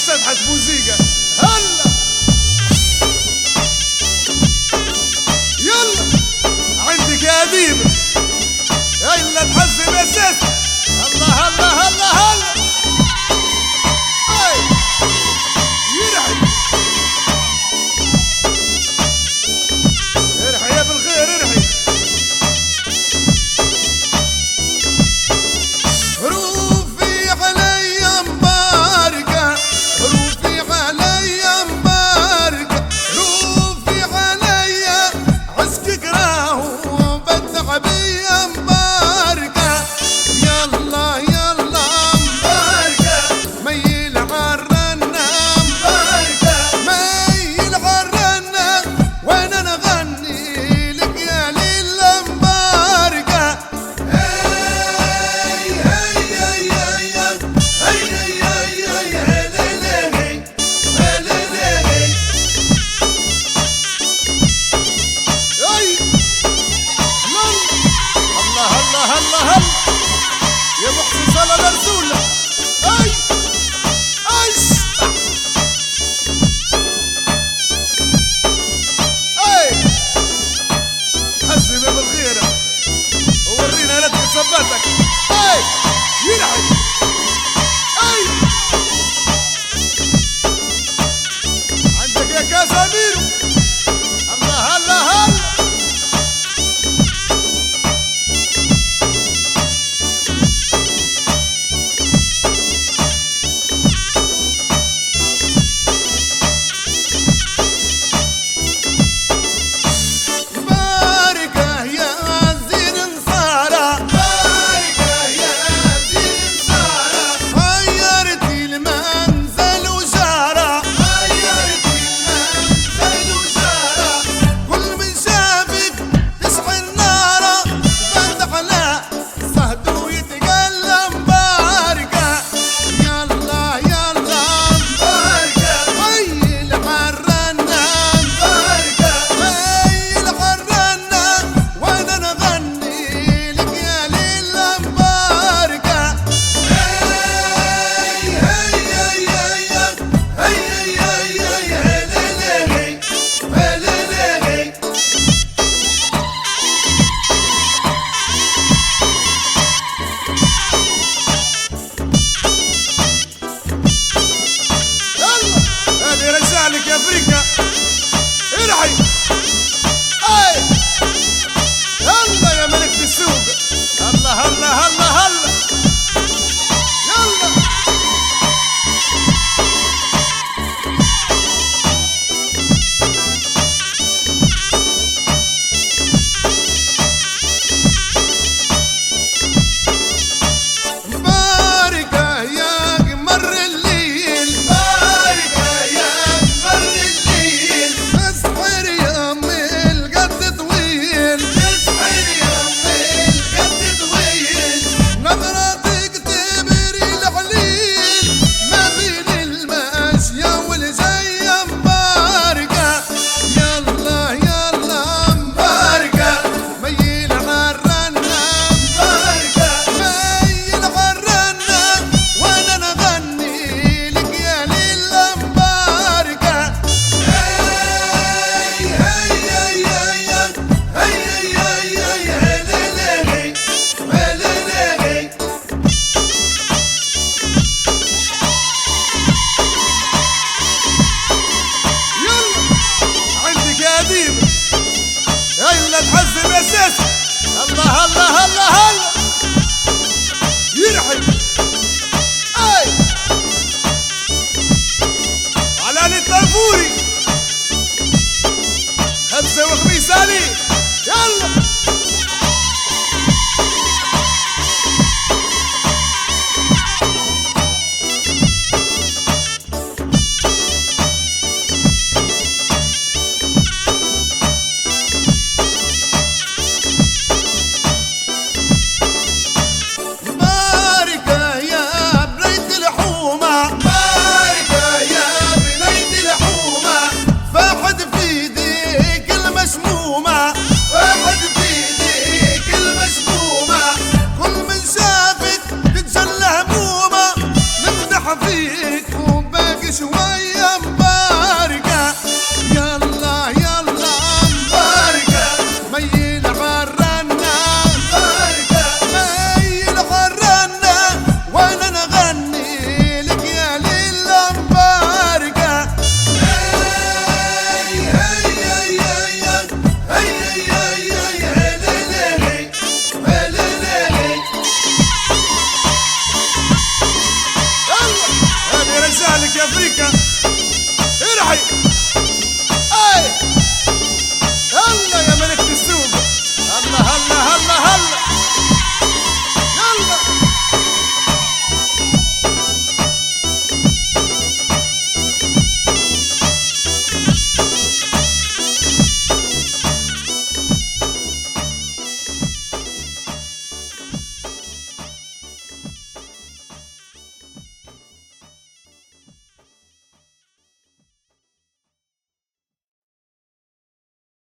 شطحة موسيقى. هلا يلا عندك يا اديب يلا تحزم يا سيس. هلا هلا هلا هلا يرحي ارحي يا بالخير ارحي. روفي علي مباركة روفي علي مباركة روفي علي عسكك راهو بدع بيا مباركة. يلا يلا مباركة ميل عالرنة مباركة ميل عالرنة وانا نغني لك يا ليلة مباركة. هلا يا محسن صلى لرسول الله. حزم يا بالغيرة وورينا ردك صباتك. يرحي عندك يا كاساميرو. هلا هلا هلا لك يا افريقيا ارحي. يلا يا ملكة السوق. هلا هلا هلا هلا يلا مباركة يا قمر الليل مباركة يا قمر الليل اسحر يا امي القد طويل اسحر يا امي القد طويل نظرتك تبري العليل ما بين الماشية والجاية مباركة. يلا يلا مباركة ميل عالرنة مباركة ميل عالرنة وانا نغني لك يا ليلة مباركة. يلا عندك يا اديب يلا تحزم يا سيس. هلا هلا هلا هلا يرحي على الطنفوري خبزة وخميس علي. يلا